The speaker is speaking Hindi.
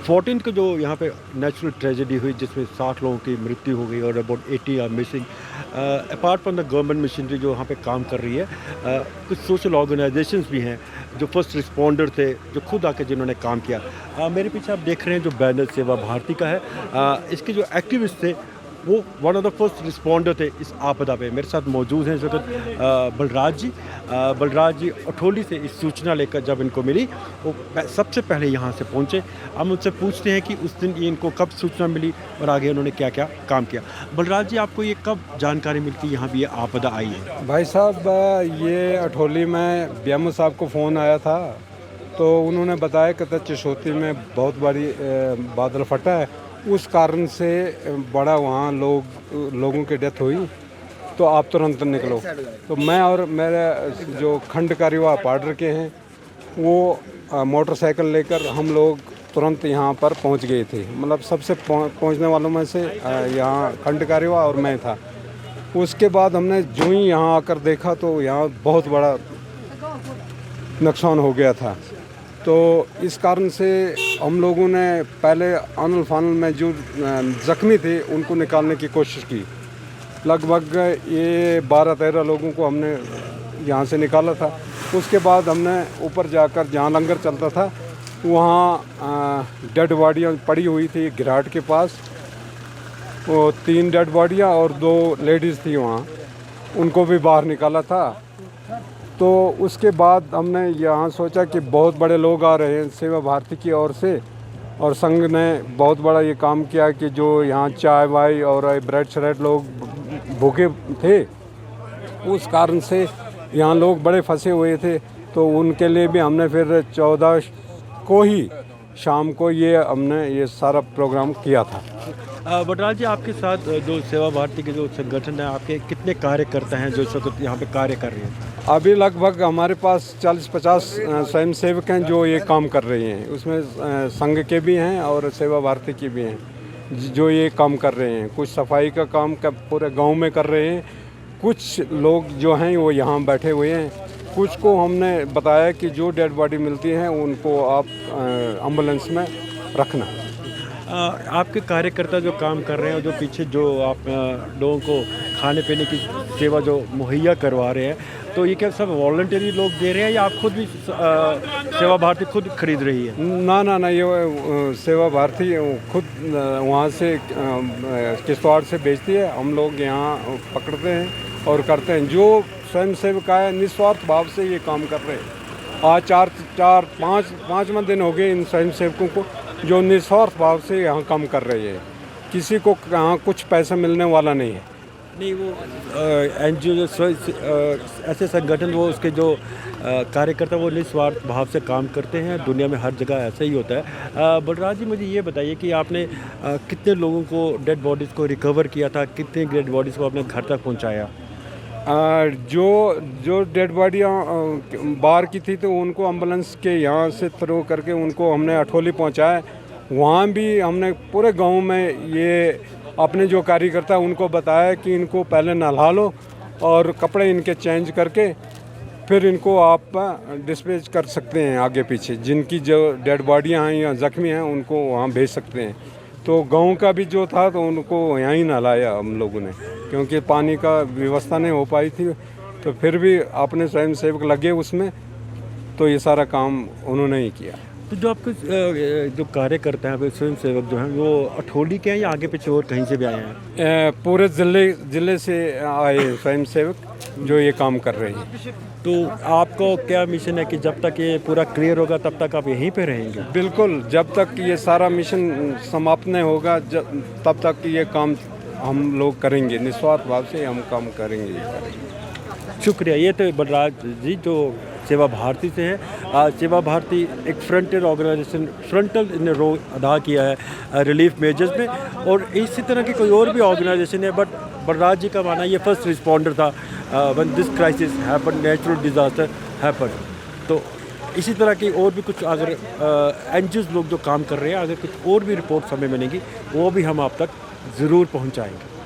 14 को जो यहाँ पे नेचुरल ट्रेजेडी हुई जिसमें 60 लोगों की मृत्यु हो गई और about 80 are missing, apart from the government machinery जो वहाँ पे काम कर रही है, कुछ सोशल ऑर्गेनाइजेशंस भी हैं जो फर्स्ट रिस्पॉन्डर थे, जो खुद आके जिन्होंने काम किया। मेरे पीछे आप देख रहे हैं जो बैनर सेवा भारती का है, इसके जो एक्टिविस्ट थे वो one of the first responder थे इस आपदा पे। मेरे साथ मौजूद हैं इस वक्त बलराज जी अठोली से इस सूचना लेकर जब इनको मिली वो सबसे पहले यहाँ से पहुँचे। हम उनसे पूछते हैं कि उस दिन इनको कब सूचना मिली और आगे उन्होंने क्या क्या काम किया। बलराज जी, आपको ये कब जानकारी मिलती यहाँ भी ये आपदा आई है? भाई साहब, ये अठोली में बीएमओ साहब को फ़ोन आया था तो उन्होंने बताया कि चिशोती में बहुत बड़ी बादल फटा है, उस कारण से बड़ा वहाँ लोगों की डेथ हुई, तो आप तुरंत निकलो। तो मैं और मेरे जो खंड कार्यवाह पार्डर के हैं वो मोटरसाइकिल लेकर हम लोग तुरंत यहाँ पर पहुँच गए थे। मतलब सबसे पहुँचने वालों में से यहाँ खंड कार्यवाह और मैं था। उसके बाद हमने जो ही यहाँ आकर देखा तो यहाँ बहुत बड़ा नुकसान हो गया था। तो इस कारण से हम लोगों ने पहले आनल फानल में जो ज़ख्मी थे उनको निकालने की कोशिश की। लगभग ये 12-13 लोगों को हमने यहाँ से निकाला था। उसके बाद हमने ऊपर जाकर जहाँ लंगर चलता था वहाँ डेड बॉडियाँ पड़ी हुई थी घिराट के पास, वो 3 डेड बॉडियाँ और 2 लेडीज़ थी वहाँ, उनको भी बाहर निकाला था। तो उसके बाद हमने यहाँ सोचा कि बहुत बड़े लोग आ रहे हैं सेवा भारती की ओर से, और संघ ने बहुत बड़ा ये काम किया कि जो यहाँ चाय वाय और ब्रेड श्रेड लोग भूखे थे, उस कारण से यहाँ लोग बड़े फंसे हुए थे। तो उनके लिए भी हमने फिर 14 को ही शाम को हमने ये सारा प्रोग्राम किया था। बलराज जी, आपके साथ जो सेवा भारती के जो संगठन है, आपके कितने कार्यकर्ता हैं जो इस वक्त यहाँ पे कार्य कर रहे हैं? अभी लगभग हमारे पास 40-50 स्वयं सेवक हैं जो ये काम कर रहे हैं। उसमें संघ के भी हैं और सेवा भारती के भी हैं जो ये काम कर रहे हैं। कुछ सफाई का काम पूरे गांव में कर रहे हैं, कुछ लोग जो हैं वो यहाँ बैठे हुए हैं। कुछ को हमने बताया कि जो डेड बॉडी मिलती है उनको आप एम्बुलेंस में रखना। आपके कार्यकर्ता जो काम कर रहे हैं और जो पीछे जो आप लोगों को खाने पीने की सेवा जो मुहैया करवा रहे हैं, तो ये क्या सब वॉलंटरी लोग दे रहे हैं या आप खुद भी सेवा भारती खुद खरीद रही है? ना, ये सेवा भारती खुद वहाँ से किश्तवाड़ से बेचती है। हम लोग यहाँ पकड़ते हैं और करते हैं। जो स्वयं सेवक है निस्वार्थ भाव से ये काम कर रहे हैं। आज 5वां दिन हो गए इन स्वयं सेवकों को जो निस्वार्थ भाव से यहाँ काम कर रहे हैं। किसी को यहाँ कुछ पैसा मिलने वाला नहीं है। नहीं, वो NGO ऐसे संगठन वो उसके जो कार्यकर्ता वो निस्वार्थ भाव से काम करते हैं। दुनिया में हर जगह ऐसा ही होता है। बलराज जी, मुझे ये बताइए कि आपने कितने लोगों को डेड बॉडीज़ को रिकवर किया था, कितने डेड बॉडीज़ को आपने घर तक पहुंचाया? जो डेड बॉडियाँ बाहर की थी तो उनको एम्बुलेंस के यहाँ से थ्रू करके उनको हमने अठोली पहुँचाया। वहाँ भी हमने पूरे गांव में ये अपने जो कार्यकर्ता उनको बताया कि इनको पहले नहला लो और कपड़े इनके चेंज करके फिर इनको आप डिस्पैच कर सकते हैं आगे पीछे। जिनकी जो डेड बॉडियाँ हैं या ज़ख्मी हैं उनको वहाँ भेज सकते हैं। तो गांव का भी जो था तो उनको यहाँ ही नहलाया हम लोगों ने, क्योंकि पानी का व्यवस्था नहीं हो पाई थी। तो फिर भी अपने स्वयं सेवक लगे उसमें, तो ये सारा काम उन्होंने ही किया। तो जो आपके जो कार्यकर्ता हैं, स्वयं सेवक जो हैं, वो अठोली के हैं या आगे पीछे और कहीं से भी आए हैं? पूरे ज़िले से आए स्वयं सेवक जो ये काम कर रहे हैं। तो आपको क्या मिशन है कि जब तक ये पूरा क्लियर होगा तब तक आप यहीं पे रहेंगे? बिल्कुल, जब तक ये सारा मिशन समाप्त नहीं होगा तब तक ये काम हम लोग करेंगे। निस्वार्थ भाव से हम काम करेंगे। शुक्रिया। ये तो बलराज जी जो सेवा भारती से है। सेवा भारती एक फ्रंटल ऑर्गेनाइजेशन, फ्रंटल ने रोल अदा किया है रिलीफ मेजर्स में, और इसी तरह की कोई और भी ऑर्गेनाइजेशन है। बट बलराज जी का माना ये फर्स्ट रिस्पॉन्डर था when this crisis happen, natural disaster happen. तो इसी तरह की और भी कुछ अगर NGOs लोग जो काम कर रहे हैं, अगर कुछ और भी रिपोर्ट्स हमें मिलेंगी वो भी हम आप तक ज़रूर पहुँचाएँगे।